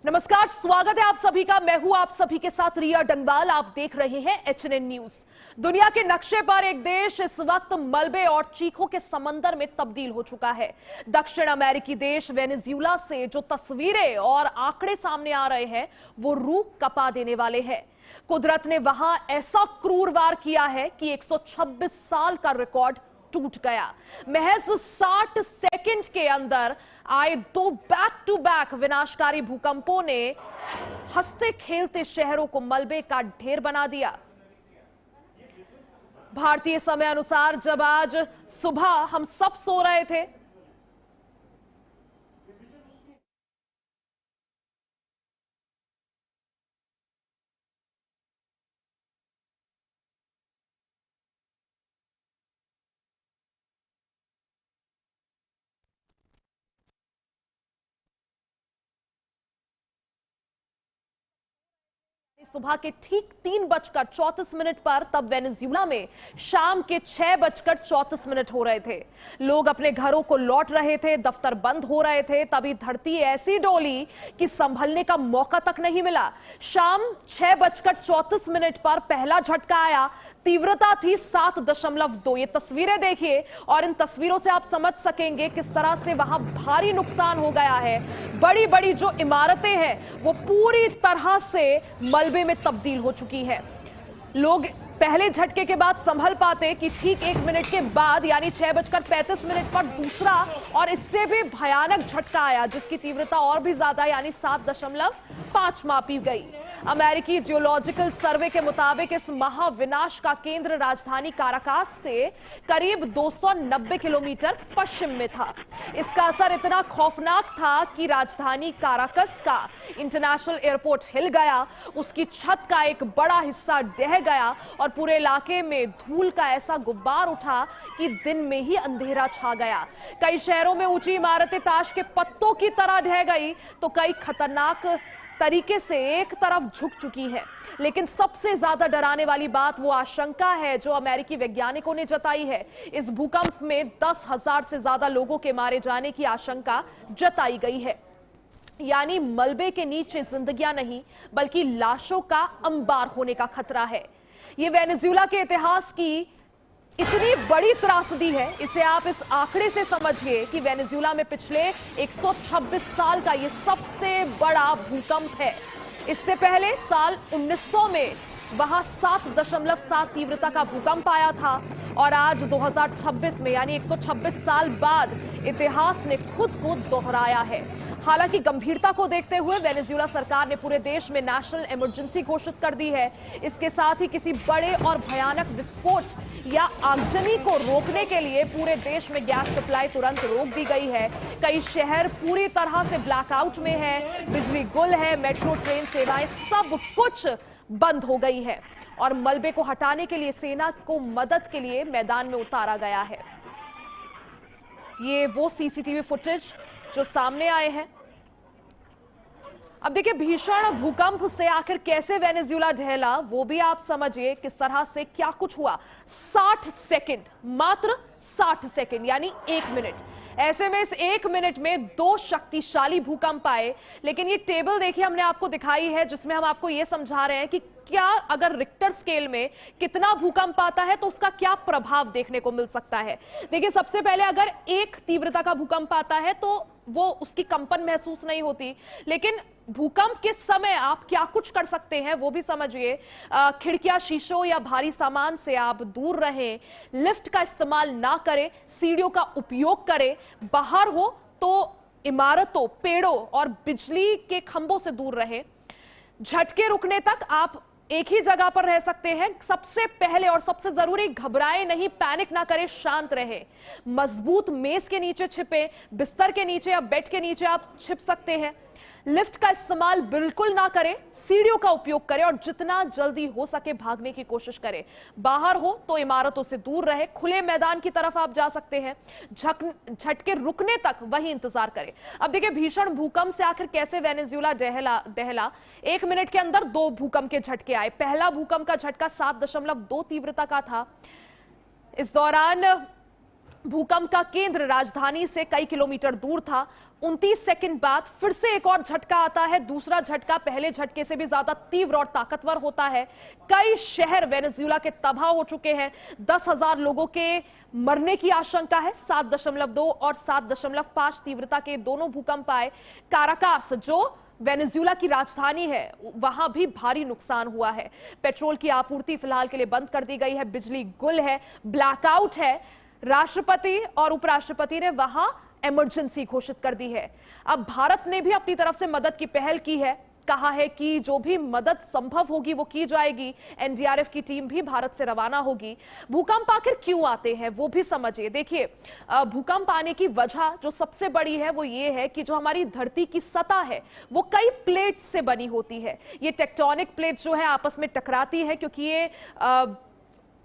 नमस्कार, स्वागत है आप सभी का। मैं हूं आप सभी के साथ रिया डंगवाल। आप देख रहे हैं एचएनएन न्यूज। दुनिया के नक्शे पर एक देश इस वक्त मलबे और चीखों के समंदर में तब्दील हो चुका है। दक्षिण अमेरिकी देश वेनेजुएला से जो तस्वीरें और आंकड़े सामने आ रहे हैं वो रूह कपा देने वाले हैं। कुदरत ने वहां ऐसा क्रूर वार किया है कि 126 साल का रिकॉर्ड टूट गया। महज 60 सेकंड के अंदर आए दो बैक टू बैक विनाशकारी भूकंपों ने हंसते खेलते शहरों को मलबे का ढेर बना दिया। भारतीय समय अनुसार जब आज सुबह हम सब सो रहे थे, सुबह के ठीक 3:34 पर तब वेनेजुएला में शाम के 6:34 हो रहे थे। लोग अपने घरों को लौट रहे थे, दफ्तर बंद हो रहे थे। तभी धरती ऐसी डोली कि संभलने का मौका तक नहीं मिला। शाम 6:34 पर पहला झटका आया। तीव्रता थी 7.2। ये तस्वीरें देखिए और इन तस्वीरों से आप समझ सकेंगे किस तरह से वहां भारी नुकसान हो गया है। बड़ी बड़ी जो इमारतें हैं वो पूरी तरह से मलबे में तब्दील हो चुकी है। लोग पहले झटके के बाद संभल पाते कि ठीक 1 मिनट के बाद यानी 6:35 पर दूसरा और इससे भी भयानक झटका आया जिसकी तीव्रता और भी ज्यादा यानी 7.5 मापी गई। अमेरिकी जियोलॉजिकल सर्वे के मुताबिक इस महाविनाश का केंद्र राजधानी काराकास से करीब 290 किलोमीटर पश्चिम में था। इसका असर इतना खौफनाक था कि राजधानी काराकस का इंटरनेशनल एयरपोर्ट हिल गया, उसकी छत का एक बड़ा हिस्सा ढह गया और पूरे इलाके में धूल का ऐसा गुब्बार उठा कि दिन में ही अंधेरा छा गया। कई शहरों में ऊंची इमारतें ताश के पत्तों की तरह ढह गई तो कई खतरनाक तरीके से एक तरफ झुक चुकी है। लेकिन सबसे ज्यादा डराने वाली बात वो आशंका है जो अमेरिकी वैज्ञानिकों ने जताई है। इस भूकंप में 10,000 से ज्यादा लोगों के मारे जाने की आशंका जताई गई है। यानी मलबे के नीचे जिंदगियां नहीं बल्कि लाशों का अंबार होने का खतरा है। ये वेनेजुएला के इतिहास की इतनी बड़ी त्रासदी है, इसे आप इस आंकड़े से समझिए कि वेनेजुएला में पिछले 126 साल का ये सबसे बड़ा भूकंप है। इससे पहले साल 1900 में वहां 7.7 तीव्रता का भूकंप आया था और आज 2026 में यानी 126 साल बाद इतिहास ने खुद को दोहराया है। हालांकि गंभीरता को देखते हुए वेनेजुएला सरकार ने पूरे देश में नेशनल इमरजेंसी घोषित कर दी है। इसके साथ ही किसी बड़े और भयानक विस्फोट या आगजनी को रोकने के लिए पूरे देश में गैस सप्लाई तुरंत रोक दी गई है। कई शहर पूरी तरह से ब्लैकआउट में है, बिजली गुल है, मेट्रो ट्रेन सेवाएं सब कुछ बंद हो गई है और मलबे को हटाने के लिए सेना को मदद के लिए मैदान में उतारा गया है। ये वो सीसीटीवी फुटेज जो सामने आए हैं। अब देखिए, भीषण भूकंप से आखिर कैसे वेनेजुएला ढहला वो भी आप समझिए किस तरह से क्या कुछ हुआ। 60 सेकंड, मात्र 60 सेकंड यानी 1 मिनट। ऐसे में इस 1 मिनट में 2 शक्तिशाली भूकंप आए। लेकिन ये टेबल देखिए हमने आपको दिखाई है जिसमें हम आपको ये समझा रहे हैं कि क्या अगर रिक्टर स्केल में कितना भूकंप आता है तो उसका क्या प्रभाव देखने को मिल सकता है। देखिए, सबसे पहले अगर 1 तीव्रता का भूकंप आता है तो वो उसकी कंपन महसूस नहीं होती, लेकिन भूकंप के समय आप क्या कुछ कर सकते हैं वो भी समझिए। खिड़कियां, शीशों या भारी सामान से आप दूर रहें, लिफ्ट का इस्तेमाल ना करें, सीढ़ियों का उपयोग करें, बाहर हो तो इमारतों, पेड़ों और बिजली के खंभों से दूर रहें। झटके रुकने तक आप एक ही जगह पर रह सकते हैं। सबसे पहले और सबसे जरूरी, घबराएं नहीं, पैनिक ना करें, शांत रहें। मजबूत मेज के नीचे छिपे, बिस्तर के नीचे या बेड के नीचे आप छिप सकते हैं। लिफ्ट का इस्तेमाल बिल्कुल ना करें, सीढ़ियों का उपयोग करें और जितना जल्दी हो सके भागने की कोशिश करें। बाहर हो तो इमारतों से दूर रहे, खुले मैदान की तरफ आप जा सकते हैं। झटके रुकने तक वही इंतजार करें। अब देखिए, भीषण भूकंप से आखिर कैसे वेनेजुएला दहला। 1 मिनट के अंदर 2 भूकंप के झटके आए। पहला भूकंप का झटका 7.2 तीव्रता का था। इस दौरान भूकंप का केंद्र राजधानी से कई किलोमीटर दूर था। 29 सेकंड बाद फिर से एक और झटका आता है। दूसरा झटका पहले झटके से भी ज्यादा तीव्र और ताकतवर होता है। कई शहर वेनेजुएला के तबाह हो चुके हैं। 10,000 लोगों के मरने की आशंका है। 7.2 और 7.5 तीव्रता के दोनों भूकंप आए। काराकास, जो वेनेजुएला की राजधानी है, वहां भी भारी नुकसान हुआ है। पेट्रोल की आपूर्ति फिलहाल के लिए बंद कर दी गई है। बिजली गुल है, ब्लैकआउट है। राष्ट्रपति और उपराष्ट्रपति ने वहां इमरजेंसी घोषित कर दी है। अब भारत ने भी अपनी तरफ से मदद की पहल की है। कहा है कि जो भी मदद संभव होगी वो की जाएगी। एनडीआरएफ की टीम भी भारत से रवाना होगी। भूकंप आखिर क्यों आते हैं वो भी समझिए। देखिए, भूकंप आने की वजह जो सबसे बड़ी है वो ये है कि जो हमारी धरती की सतह है वो कई प्लेट से बनी होती है। ये टेक्टोनिक प्लेट जो है आपस में टकराती है, क्योंकि ये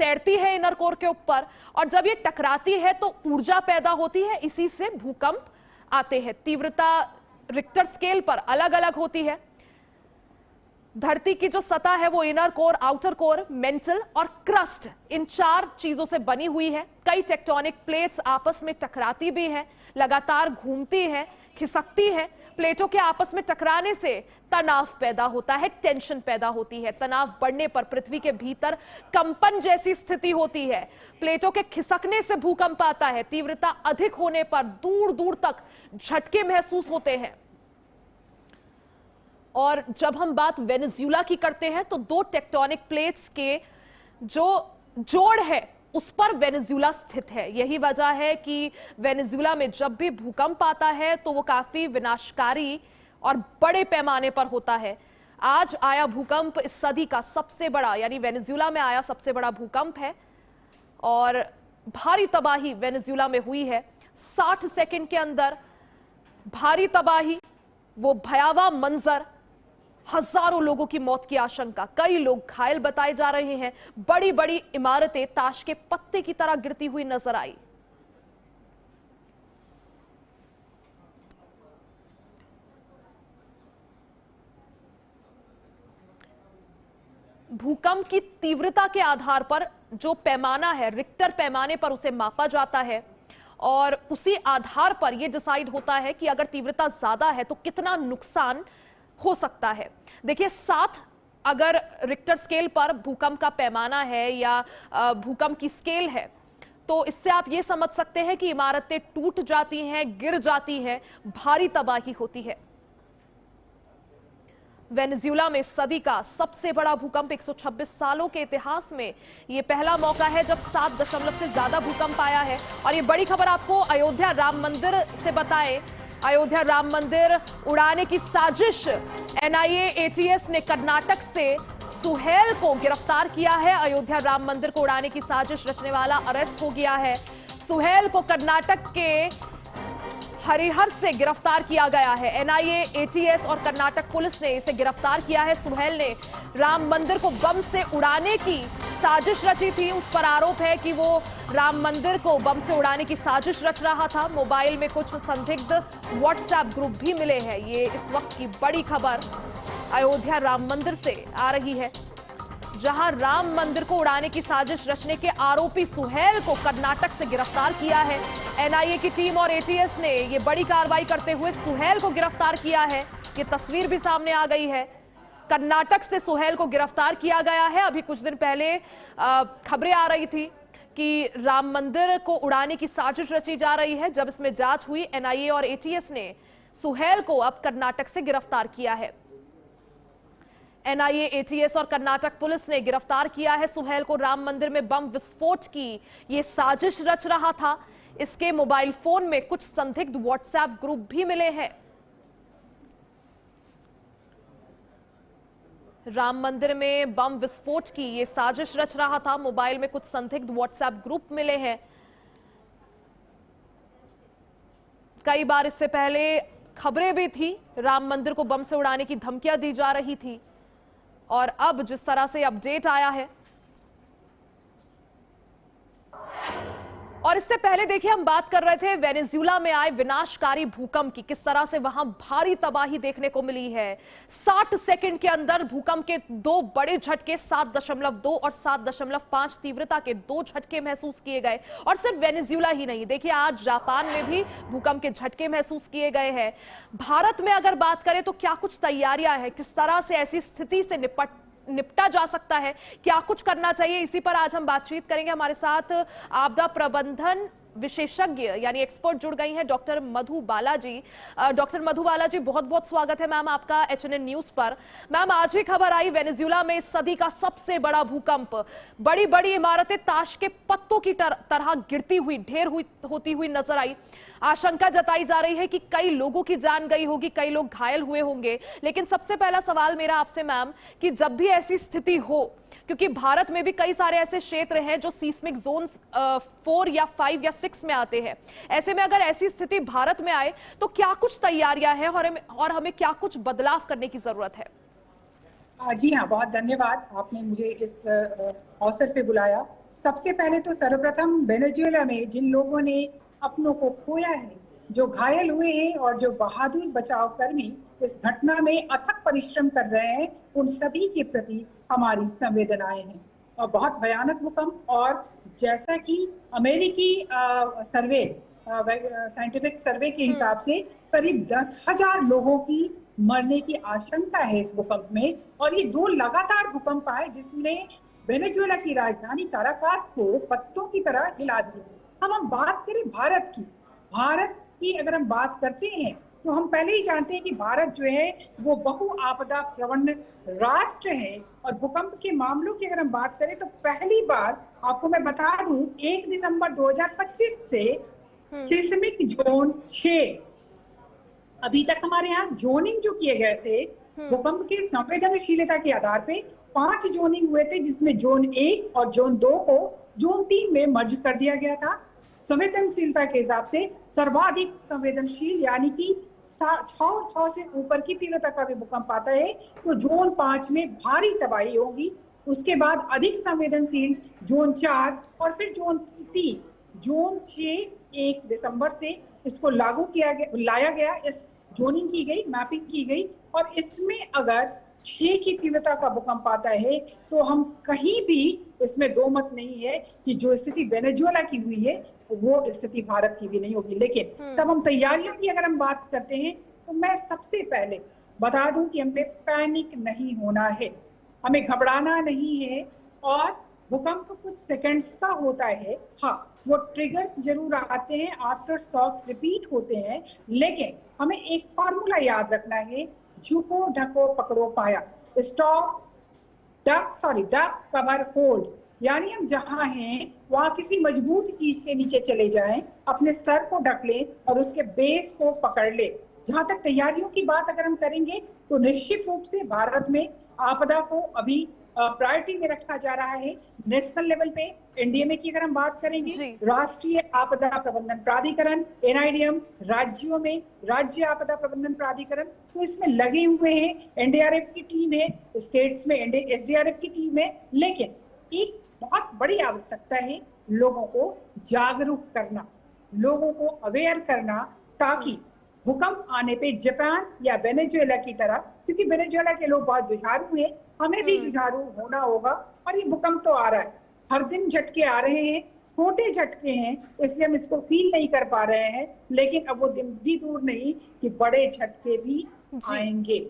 तैरती है इनर कोर के ऊपर, और जब ये टकराती है तो ऊर्जा पैदा होती है। इसी से भूकंप आते हैं। तीव्रता रिक्टर स्केल पर अलग अलग होती है। धरती की जो सतह है वो inner core, outer core, mental और क्रस्ट, इन 4 चीजों से बनी हुई है। कई टेक्टोनिक प्लेट्स आपस में टकराती भी हैं, लगातार घूमती हैं, खिसकती हैं। प्लेटों के आपस में टकराने से तनाव पैदा होता है, टेंशन पैदा होती है। तनाव बढ़ने पर पृथ्वी के भीतर कंपन जैसी स्थिति होती है। प्लेटों के खिसकने से भूकंप आता है। तीव्रता अधिक होने पर दूर दूर तक झटके महसूस होते हैं। और जब हम बात वेनेजुएला की करते हैं तो 2 टेक्टोनिक प्लेट्स के जो जोड़ है उस पर वेनेजुएला स्थित है। यही वजह है कि वेनेजुएला में जब भी भूकंप आता है तो वो काफी विनाशकारी और बड़े पैमाने पर होता है। आज आया भूकंप इस सदी का सबसे बड़ा, यानी वेनेजुएला में आया सबसे बड़ा भूकंप है और भारी तबाही वेनेजुएला में हुई है। 60 सेकंड के अंदर भारी तबाही, वो भयावह मंजर, हजारों लोगों की मौत की आशंका, कई लोग घायल बताए जा रहे हैं। बड़ी बड़ी इमारतें ताश के पत्ते की तरह गिरती हुई नजर आई। भूकंप की तीव्रता के आधार पर जो पैमाना है, रिक्टर पैमाने पर उसे मापा जाता है और उसी आधार पर यह डिसाइड होता है कि अगर तीव्रता ज्यादा है तो कितना नुकसान हो सकता है। देखिए, 7 अगर रिक्टर स्केल पर भूकंप का पैमाना है या भूकंप की स्केल है तो इससे आप ये समझ सकते हैं कि इमारतें टूट जाती हैं, गिर जाती हैं, भारी तबाही होती है। वेनेजुएला में सदी का सबसे बड़ा भूकंप 126 सालों के इतिहास में ये पहला मौका है जब 7 दशमलव से ज्यादा भूकंप आया है। और ये बड़ी खबर आपको अयोध्या राम मंदिर से बताए। अयोध्या राम मंदिर उड़ाने की साजिश, एनआईए एटीएस ने कर्नाटक से सुहेल को गिरफ्तार किया है। अयोध्या राम मंदिर को उड़ाने की साजिश रचने वाला अरेस्ट हो गया है। सुहेल को कर्नाटक के हरिहर से गिरफ्तार किया गया है। एनआईए, एटीएस और कर्नाटक पुलिस ने इसे गिरफ्तार किया है। सुहेल ने राम मंदिर को बम से उड़ाने की साजिश रची थी। उस पर आरोप है कि वो राम मंदिर को बम से उड़ाने की साजिश रच रहा था। मोबाइल में कुछ संदिग्ध व्हाट्सएप ग्रुप भी मिले हैं। ये इस वक्त की बड़ी खबर अयोध्या राम मंदिर से आ रही है, जहां राम मंदिर को उड़ाने की साजिश रचने के आरोपी सुहेल को कर्नाटक से गिरफ्तार किया है। एनआईए की टीम और एटीएस ने ये बड़ी कार्रवाई करते हुए सुहेल को गिरफ्तार किया है। ये तस्वीर भी सामने आ गई है। कर्नाटक से सुहेल को गिरफ्तार किया गया है। अभी कुछ दिन पहले खबरें आ रही थी कि राम मंदिर को उड़ाने की साजिश रची जा रही है। जब इसमें जांच हुई, एनआईए और एटीएस ने सुहेल को अब कर्नाटक से गिरफ्तार किया है। एनआईए, एटीएस और कर्नाटक पुलिस ने गिरफ्तार किया है सुहेल को। राम मंदिर में बम विस्फोट की ये साजिश रच रहा था। इसके मोबाइल फोन में कुछ संदिग्ध व्हाट्सएप ग्रुप भी मिले हैं। राम मंदिर में बम विस्फोट की ये साजिश रच रहा था। मोबाइल में कुछ संदिग्ध व्हाट्सएप ग्रुप मिले हैं। कई बार इससे पहले खबरें भी थी, राम मंदिर को बम से उड़ाने की धमकियां दी जा रही थी। और अब जिस तरह से अपडेट आया है, और इससे पहले देखिए हम बात कर रहे थे वेनेजुएला में आए विनाशकारी भूकंप की, किस तरह से वहां भारी तबाही देखने को मिली है। 60 सेकंड के अंदर भूकंप के दो बड़े झटके 7.2 और 7.5 तीव्रता के दो झटके महसूस किए गए। और सिर्फ वेनेजुएला ही नहीं, देखिए आज जापान में भी भूकंप के झटके महसूस किए गए हैं। भारत में अगर बात करें तो क्या कुछ तैयारियां हैं, किस तरह से ऐसी स्थिति से निपटा जा सकता है, क्या कुछ करना चाहिए, इसी पर आज हम बातचीत करेंगे। हमारे साथ आपदा प्रबंधन विशेषज्ञ यानी एक्सपर्ट जुड़ गई हैं डॉक्टर मधु बालाजी। डॉक्टर मधु बालाजी, बहुत बहुत स्वागत है मैम आपका HNN न्यूज पर। मैम, आज ही खबर आई वेनेजुएला में इस सदी का सबसे बड़ा भूकंप, बड़ी बड़ी इमारतें ताश के पत्तों की तरह गिरती हुई ढेर होती हुई नजर आई। आशंका जताई जा रही है कि कई लोगों की जान गई होगी, कई लोग घायल हुए होंगे। लेकिन सबसे पहला सवाल मेरा आपसे मैम कि जब भी ऐसी स्थिति हो, क्योंकि भारत में भी कई सारे ऐसे क्षेत्र हैं जो सीस्मिक जोन 4 या 5 या 6 में आते हैं, ऐसे में अगर ऐसी स्थिति भारत में आए तो क्या कुछ तैयारियां हैं और हमें क्या कुछ बदलाव करने की जरूरत है? जी हाँ, बहुत धन्यवाद, आपने मुझे इस अवसर पे बुलाया। सबसे पहले तो सर्वप्रथम वेनेजुएला में जिन लोगों ने अपनों को खोया है, जो घायल हुए हैं और जो बहादुर बचाव कर्मी इस घटना में अथक परिश्रम कर रहे हैं, उन सभी के प्रति हमारी संवेदनाएं हैं। और बहुत भयानक भूकंप, और जैसा कि अमेरिकी सर्वे, साइंटिफिक सर्वे के हिसाब से करीब 10,000 लोगों की मरने की आशंका है इस भूकंप में। और ये दो लगातार भूकंप आए जिसने वेनेजुएला की राजधानी काराकास को पत्तों की तरह हिला दिया। अब हम बात करें भारत की अगर हम बात करते हैं तो हम पहले ही जानते हैं कि भारत जो है वो बहु आपदा प्रवण राष्ट्र है। और भूकंप के मामलों की अगर हम बात करें तो पहली बार आपको मैं बता दूं 1 दिसंबर 2025 से सिस्मिक जोन 6, अभी तक हमारे यहाँ जोनिंग जो किए गए थे भूकंप के संवेदनशीलता के आधार पे 5 जोनिंग हुए थे, जिसमें जोन 1 और जोन 2 को जोन 3 में मर्ज कर दिया गया था। संवेदनशीलता के हिसाब से सर्वाधिक संवेदनशील यानी कि 6 से ऊपर की तीव्रता का भी भूकंप आता है तो जोन 5 में भारी तबाही होगी। उसके बाद अधिक संवेदनशील जोन 4 और फिर जोन 3। जोन 6 1 दिसंबर से इसको लागू किया गया, लाया गया, इस जोनिंग की गई, मैपिंग की गई। और इसमें अगर 6 की तीव्रता का भूकंप आता है तो हम कहीं भी इसमें दो मत नहीं है कि जो स्थिति वेनेजुएला की हुई है वो स्थिति भारत की भी नहीं होगी। लेकिन तब हम तैयारियों की अगर हम बात करते हैं तो मैं सबसे पहले बता दूं कि हमें पैनिक नहीं होना है, हमें घबराना नहीं है। और भूकंप कुछ सेकंड्स का होता है, हाँ वो ट्रिगर्स जरूर आते हैं, आफ्टर शॉक्स रिपीट होते हैं, लेकिन हमें एक फॉर्मूला याद रखना है, झुको ढको पकड़ो पाया, स्टॉप डक कवर होल्ड। यानी हम जहां हैं वहां किसी मजबूत चीज के नीचे चले जाएं, अपने सर को ढक लें और उसके बेस को पकड़ लें। जहां तक तैयारियों की बात अगर हम करेंगे तो निश्चित रूप से भारत में आपदा को अभी प्रायोरिटी में रखा जा रहा है। नेशनल लेवल पे एनडीएमए की अगर हम बात करेंगे, राष्ट्रीय आपदा प्रबंधन प्राधिकरण NIDM, राज्यों में राज्य आपदा प्रबंधन प्राधिकरण, तो इसमें लगे हुए हैं। NDRF की टीम है, स्टेट्स में SDRF की टीम है। लेकिन एक बहुत बड़ी आवश्यकता है लोगों को जागरूक करना, लोगों को अवेयर करना, ताकि भूकंप आने पे जापान या वेनेजुएला की तरह, क्योंकि वेनेजुएला के लोग बहुत जुझारू हैं, हमें भी जुझारू होना होगा। और ये भूकंप तो आ रहा है, हर दिन झटके आ रहे हैं, छोटे झटके हैं, इसलिए हम इसको फील नहीं कर पा रहे हैं। लेकिन अब वो दिन भी दूर नहीं कि बड़े झटके भी आएंगे।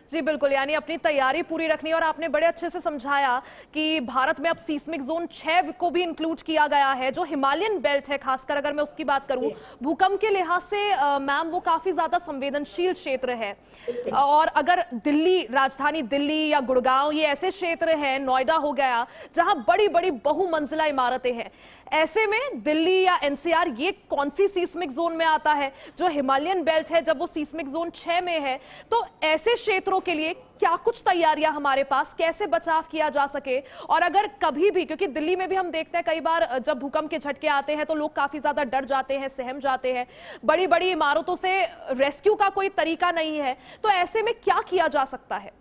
जी बिल्कुल, यानी अपनी तैयारी पूरी रखनी। और आपने बड़े अच्छे से समझाया कि भारत में अब सीस्मिक जोन 6 को भी इंक्लूड किया गया है, जो हिमालयन बेल्ट है, खासकर अगर मैं उसकी बात करूं भूकंप के लिहाज से मैम वो काफी ज्यादा संवेदनशील क्षेत्र है। और अगर दिल्ली, राजधानी दिल्ली या गुड़गांव, ये ऐसे क्षेत्र हैं, नोएडा हो गया, जहां बड़ी बड़ी बहुमंजिला इमारतें हैं, ऐसे में दिल्ली या NCR ये कौन सी सीस्मिक जोन में आता है? जो हिमालयन बेल्ट है, जब वो सीस्मिक जोन 6 में है, तो ऐसे क्षेत्रों के लिए क्या कुछ तैयारियां हमारे पास, कैसे बचाव किया जा सके? और अगर कभी भी, क्योंकि दिल्ली में भी हम देखते हैं कई बार जब भूकंप के झटके आते हैं तो लोग काफी ज्यादा डर जाते हैं, सहम जाते हैं, बड़ी बड़ी इमारतों से रेस्क्यू का कोई तरीका नहीं है, तो ऐसे में क्या किया जा सकता है?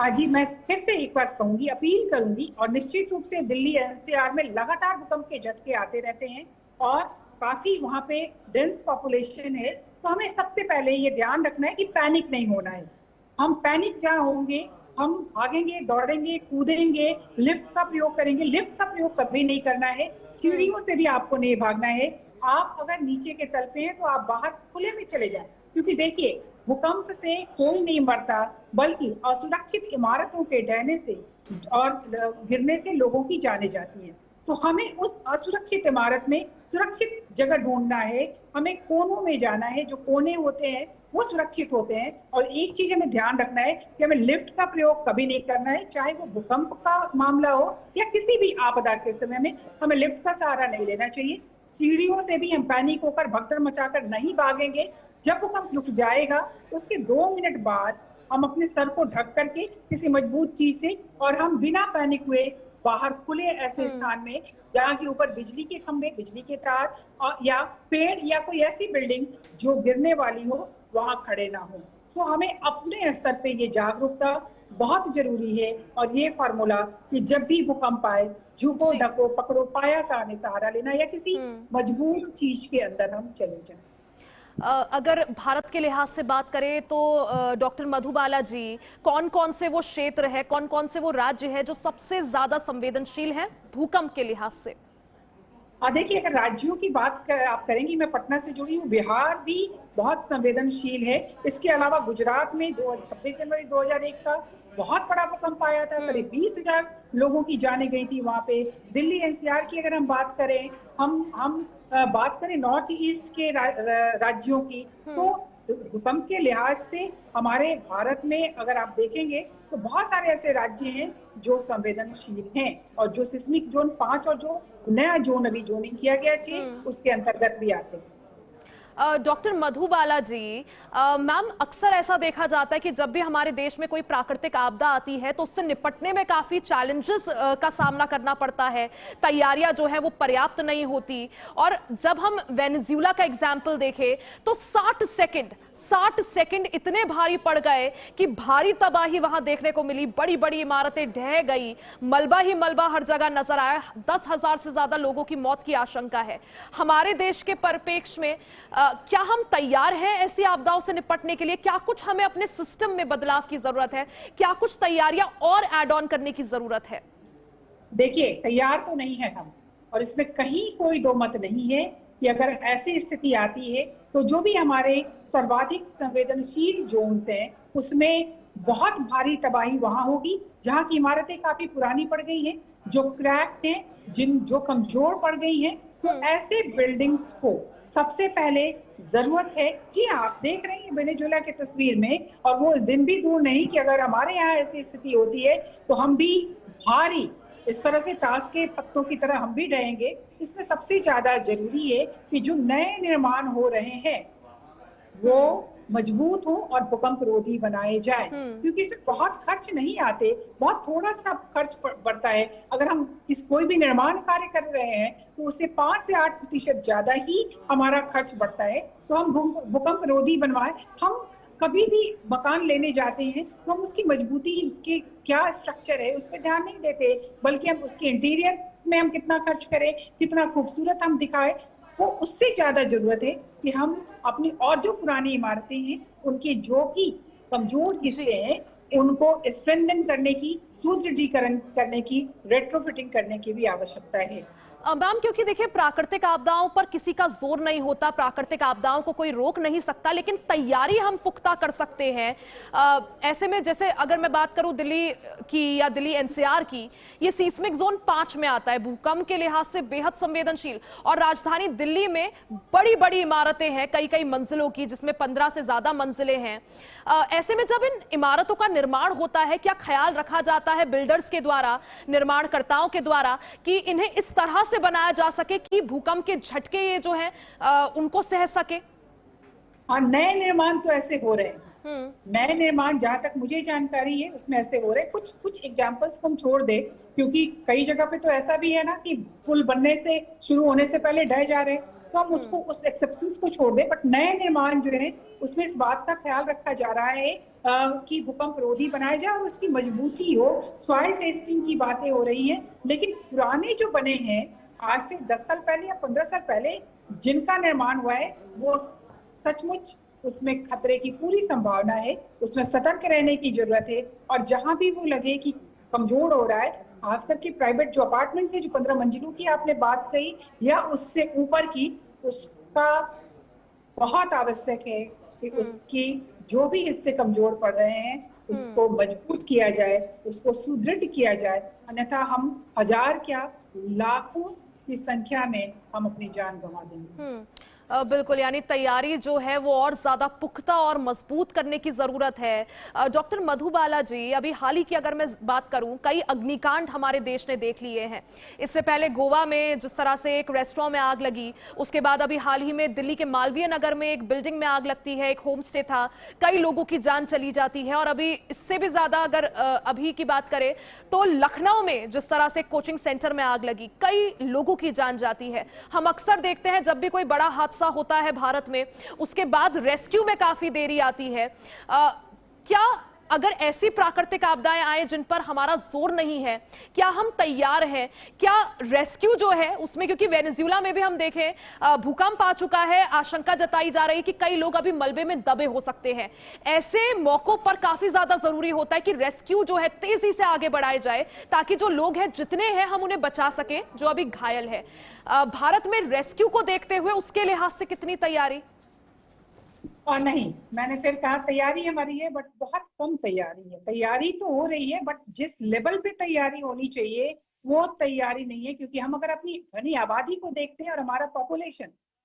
हाँ जी, मैं फिर से एक बात कहूंगी, अपील करूंगी, और निश्चित रूप से दिल्ली एनसीआर में लगातार भूकंप के झटके आते रहते हैं और काफी वहां पे डेंस पॉपुलेशन है। तो हमें सबसे पहले ये ध्यान रखना है कि पैनिक नहीं होना है। हम पैनिक जहाँ होंगे, हम भागेंगे, दौड़ेंगे, कूदेंगे, लिफ्ट का प्रयोग करेंगे। लिफ्ट का प्रयोग कभी नहीं करना है, सीढ़ियों से भी आपको नहीं भागना है। आप अगर नीचे के तल पे हैं तो आप बाहर खुले में चले जाएं, क्योंकि देखिए भूकंप से कोई नहीं मरता, बल्कि असुरक्षित इमारतों के ढहने से और गिरने से लोगों की जाने जाती हैं। तो हमें उस असुरक्षित इमारत में सुरक्षित जगह ढूंढना है। हमें कोनों में जाना है, जो कोने होते हैं वो सुरक्षित होते हैं। और एक चीज हमें ध्यान रखना है कि हमें लिफ्ट का प्रयोग कभी नहीं करना है, चाहे वो भूकंप का मामला हो या किसी भी आपदा के समय में हमें लिफ्ट का सहारा नहीं लेना चाहिए। सीढ़ियों से भी हम पैनिक होकर भगदड़ मचाकर नहीं भागेंगे। जब भूकंप रुक जाएगा उसके 2 मिनट बाद हम अपने सर को ढक करके किसी मजबूत चीज से, और हम बिना पैनिक हुए बाहर खुले ऐसे स्थान में जहाँ के ऊपर बिजली के खंभे, बिजली के तार और या पेड़ या कोई ऐसी बिल्डिंग जो गिरने वाली हो, वहां खड़े ना हो। तो हमें अपने स्तर पे ये जागरूकता बहुत जरूरी है। और ये फार्मूला कि जब भी भूकंप आए, झुको, ढको, पकड़ो, पाया का हमें सहारा लेना या किसी मजबूत चीज के अंदर हम चले जाएं। अगर भारत के लिहाज से बात करें तो डॉक्टर मधुबाला जी, कौन कौन से वो क्षेत्र है, कौन कौन से वो राज्य है जो सबसे ज्यादा संवेदनशील हैं भूकंप के लिहाज से? देखिए, अगर राज्यों की बात आप करेंगी, मैं पटना से जुड़ी हूँ, बिहार भी बहुत संवेदनशील है। इसके अलावा गुजरात में 26 जनवरी 2001 का बहुत बड़ा भूकंप आया था, करीब 20,000 लोगों की जाने गई थी वहां पे। दिल्ली एनसीआर की अगर हम बात करें, हम बात करें नॉर्थ ईस्ट के राज्यों की, तो भूकंप के लिहाज से हमारे भारत में अगर आप देखेंगे तो बहुत सारे ऐसे राज्य हैं जो संवेदनशील हैं और जो सिस्मिक जोन 5 और जो नया जोन अभी जोनिंग किया गया है उसके अंतर्गत भी आते हैं। डॉक्टर मधुबाला जी, मैम, अक्सर ऐसा देखा जाता है कि जब भी हमारे देश में कोई प्राकृतिक आपदा आती है तो उससे निपटने में काफी चैलेंजेस का सामना करना पड़ता है। तैयारियां जो है वो पर्याप्त नहीं होती। और जब हम वेनेजुएला का एग्जाम्पल देखें तो 60 सेकंड इतने भारी पड़ गए कि भारी तबाही वहां देखने को मिली। बड़ी बड़ी इमारतें ढह गई, मलबा ही मलबा हर जगह नजर आया। 10,000 से ज्यादा लोगों की मौत की आशंका है। हमारे देश के परिप्रेक्ष्य में क्या हम तैयार हैं ऐसी आपदाओं से निपटने के लिए? क्या कुछ हमें अपने सिस्टम में बदलाव की जरूरत है? क्या कुछ तैयारियां और ऐड ऑन करने की जरूरत है? देखिए, तैयार तो नहीं है हम, और इसमें कहीं कोई दो मत नहीं है कि अगर ऐसी स्थिति आती है तो जो भी हमारे सर्वाधिक संवेदनशील जोन्स हैं उसमें बहुत भारी तबाही वहां होगी जहां की इमारतें काफी पुरानी पड़ गई हैं, जो क्रैक्ड हैं, जो कमजोर पड़ गई हैं। तो ऐसे बिल्डिंग्स को सबसे पहले जरूरत है। जी हाँ, आप देख रहे हैं वेनेजुएला की तस्वीर में, और वो दिन भी दूर नहीं कि अगर हमारे यहाँ ऐसी स्थिति होती है तो हम भी भारी इस तरह से ताश के पत्तों की तरह हम भी रहेंगे। इसमें सबसे ज्यादा जरूरी है कि जो नए निर्माण हो रहे हैं वो मजबूत हो और भूकंप रोधी बनाए जाए, क्योंकि इसमें बहुत खर्च नहीं आते, बहुत थोड़ा सा खर्च पड़ता है। अगर हम कोई भी निर्माण कार्य कर रहे हैं तो उससे 5 से 8% ज्यादा ही हमारा खर्च बढ़ता है। तो हम भूकंप रोधी बनवाए। हम कभी भी मकान लेने जाते हैं तो हम उसकी मजबूती, उसके क्या स्ट्रक्चर है उस पर ध्यान नहीं देते, बल्कि हम उसके इंटीरियर में हम कितना खर्च करें, कितना खूबसूरत हम दिखाए, वो उससे ज्यादा जरूरत है कि हम अपनी और जो पुरानी इमारतें हैं उनके जो भी कमजोर हिस्से हैं उनको स्ट्रेंथन करने की, सुदृढ़ीकरण करने की, रेट्रोफिटिंग करने की भी आवश्यकता है। मैम, क्योंकि देखिए प्राकृतिक आपदाओं पर किसी का जोर नहीं होता, प्राकृतिक आपदाओं को कोई रोक नहीं सकता, लेकिन तैयारी हम पुख्ता कर सकते हैं। ऐसे में जैसे अगर मैं बात करूं दिल्ली की या दिल्ली एनसीआर की, ये सीस्मिक जोन 5 में आता है, भूकंप के लिहाज से बेहद संवेदनशील। और राजधानी दिल्ली में बड़ी बड़ी इमारतें हैं, कई कई मंजिलों की, जिसमें 15 से ज्यादा मंजिलें हैं। ऐसे में जब इन इमारतों का निर्माण होता है, क्या ख्याल रखा जाता है बिल्डर्स के द्वारा, निर्माणकर्ताओं के द्वारा, कि इन्हें इस तरह से बनाया जा सके कि भूकंप के झटके ये जो हैं उनको सह सके? हाँ, नए निर्माण तो ऐसे हो रहे हैं। नए निर्माण जहां तक मुझे जानकारी है उसमें ऐसे हो रहे हैं। कुछ एग्जांपल्स हम छोड़ दे, क्योंकि कई जगह पे तो ऐसा भी है ना कि पुल बनने से, शुरू होने से पहले ढह जा रहे हैं। तो हम उसको उस एक्सेप्शंस को छोड़ दें, बट नए निर्माण जो है उसमें इस बात का ख्याल रखा जा रहा है कि भूकंप रोधी बनाया जाए और उसकी मजबूती हो। सॉइल टेस्टिंग की बातें हो रही हैं, लेकिन पुराने जो बने हैं आज से 10 साल पहले या 15 साल पहले जिनका निर्माण हुआ है वो सचमुच उसमें खतरे की पूरी संभावना है, उसमें सतर्क रहने की जरूरत है। और जहां भी वो लगे कि कमजोर हो रहा है, खास करके प्राइवेट जो अपार्टमेंट्स है, जो 15 मंजिलों की आपने बात कही या उससे ऊपर की, उसका बहुत आवश्यक है कि उसकी जो भी हिस्से कमजोर पड़ रहे हैं उसको मजबूत किया जाए, उसको सुदृढ़ किया जाए, अन्यथा हम हजार क्या लाखों की संख्या में हम अपनी जान गंवा देंगे। बिल्कुल, यानी तैयारी जो है वो और ज्यादा पुख्ता और मजबूत करने की जरूरत है। डॉक्टर मधुबाला जी, अभी हाल ही की अगर मैं बात करूं, कई अग्निकांड हमारे देश ने देख लिए हैं। इससे पहले गोवा में जिस तरह से एक रेस्टोरेंट में आग लगी, उसके बाद अभी हाल ही में दिल्ली के मालवीय नगर में एक बिल्डिंग में आग लगती है, एक होम स्टे था, कई लोगों की जान चली जाती है। और अभी इससे भी ज्यादा अगर अभी की बात करें तो लखनऊ में जिस तरह से कोचिंग सेंटर में आग लगी, कई लोगों की जान जाती है। हम अक्सर देखते हैं जब भी कोई बड़ा हादसा होता है भारत में, उसके बाद रेस्क्यू में काफी देरी आती है। क्या अगर ऐसी प्राकृतिक आपदाएं आए जिन पर हमारा जोर नहीं है, क्या हम तैयार हैं? क्या रेस्क्यू जो है उसमें, क्योंकि वेनेजुएला में भी हम देखें भूकंप आ चुका है, आशंका जताई जा रही है कि कई लोग अभी मलबे में दबे हो सकते हैं। ऐसे मौकों पर काफी ज्यादा जरूरी होता है कि रेस्क्यू जो है तेजी से आगे बढ़ाए जाए, ताकि जो लोग हैं जितने हैं हम उन्हें बचा सकें जो अभी घायल है। भारत में रेस्क्यू को देखते हुए उसके लिहाज से कितनी तैयारी? और नहीं, मैंने फिर कहा तैयारी हमारी है, बट बहुत कम तैयारी है। तैयारी तो हो रही है, बट जिस लेवल पे तैयारी होनी चाहिए वो तैयारी नहीं है। क्योंकि हम अगर अपनी घनी आबादी को देखते हैं और हमारा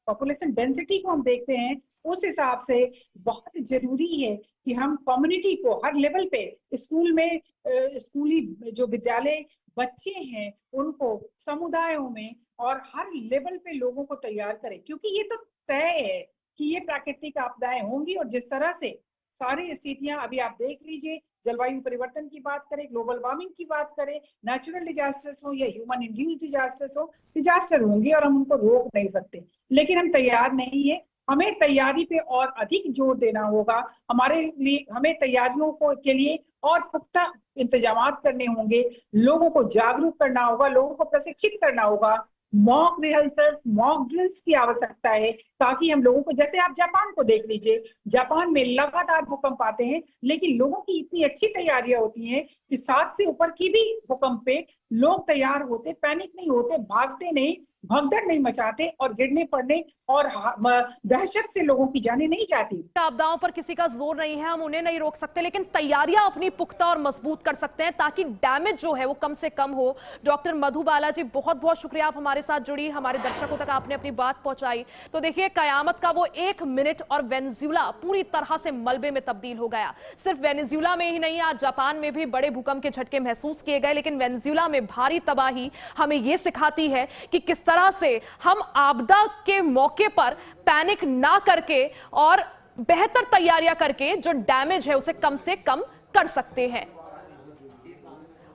पॉपुलेशन डेंसिटी को हम देखते हैं, उस हिसाब से बहुत जरूरी है कि हम कम्युनिटी को हर लेवल पे, स्कूल में स्कूली जो विद्यालय बच्चे हैं उनको, समुदायों में और हर लेवल पे लोगों को तैयार करें। क्योंकि ये तो तय है कि ये प्राकृतिक आपदाएं होंगी, और जिस तरह से सारी स्थितियां अभी आप देख लीजिए, जलवायु परिवर्तन की बात करें, ग्लोबल वार्मिंग की बात करें, नेचुरल डिजास्टर्स हो या ह्यूमन इंड्यूस्ड डिजास्टर्स हो, डिजास्टर होंगे और हम उनको रोक नहीं सकते। लेकिन हम तैयार नहीं है, हमें तैयारी पे और अधिक जोर देना होगा। हमारे लिए हमें तैयारियों को के लिए और पुख्ता इंतजाम करने होंगे, लोगों को जागरूक करना होगा, लोगों को प्रशिक्षित करना होगा। मॉक रिहर्सल्स, मॉक ड्रिल्स की आवश्यकता है, ताकि हम लोगों को, जैसे आप जापान को देख लीजिए, जापान में लगातार भूकंप आते हैं, लेकिन लोगों की इतनी अच्छी तैयारियां होती हैं कि 7 से ऊपर की भी भूकंप पे लोग तैयार होते, पैनिक नहीं होते, भागते नहीं, भगदड़ नहीं मचाते और गिरने पड़ने और दहशत से लोगों की जानें नहीं जाती। आपदाओं पर किसी का जोर नहीं है, हम उन्हें नहीं रोक सकते, लेकिन तैयारियां अपनी पुख्ता और मजबूत कर सकते हैं ताकि डैमेज जो है वो कम से कम हो। डॉक्टर मधुबाला जी, बहुत बहुत शुक्रिया, आप हमारे साथ जुड़ी, हमारे दर्शकों तक आपने अपनी बात पहुंचाई। तो देखिए, कयामत का वो 1 मिनट और वेनेजुएला पूरी तरह से मलबे में तब्दील हो गया। सिर्फ वेनेजुएला में ही नहीं, आज जापान में भी बड़े भूकंप के झटके महसूस किए गए, लेकिन वेनेजुएला में भारी तबाही हमें यह सिखाती है कि किस तरह से हम आपदा के मौके पर पैनिक ना करके और बेहतर तैयारियां करके जो डैमेज है उसे कम से कम कर सकते हैं।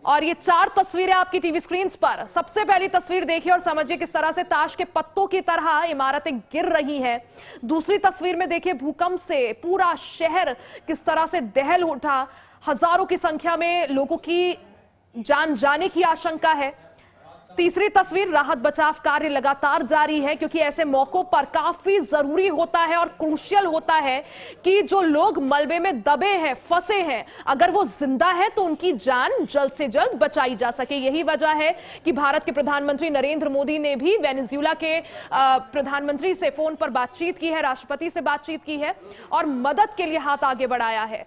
और ये 4 तस्वीरें आपकी टीवी स्क्रीन पर। सबसे पहली तस्वीर देखिए और समझिए किस तरह से ताश के पत्तों की तरह इमारतें गिर रही हैं। दूसरी तस्वीर में देखिए भूकंप से पूरा शहर किस तरह से दहल उठा, हजारों की संख्या में लोगों की जान जाने की आशंका है। तीसरी तस्वीर, राहत बचाव कार्य लगातार जारी है, क्योंकि ऐसे मौकों पर काफी जरूरी होता है और क्रूशियल होता है कि जो लोग मलबे में दबे हैं, फंसे हैं, अगर वो जिंदा है तो उनकी जान जल्द से जल्द बचाई जा सके। यही वजह है कि भारत के प्रधानमंत्री नरेंद्र मोदी ने भी वेनेजुएला के प्रधानमंत्री से फोन पर बातचीत की है, राष्ट्रपति से बातचीत की है और मदद के लिए हाथ आगे बढ़ाया है।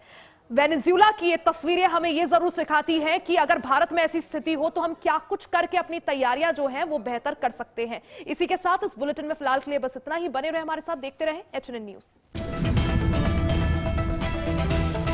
वेनेजुएला की ये तस्वीरें हमें ये जरूर सिखाती हैं कि अगर भारत में ऐसी स्थिति हो तो हम क्या कुछ करके अपनी तैयारियां जो हैं वो बेहतर कर सकते हैं। इसी के साथ इस बुलेटिन में फिलहाल के लिए बस इतना ही। बने रहे हमारे साथ, देखते रहें HNN न्यूज़।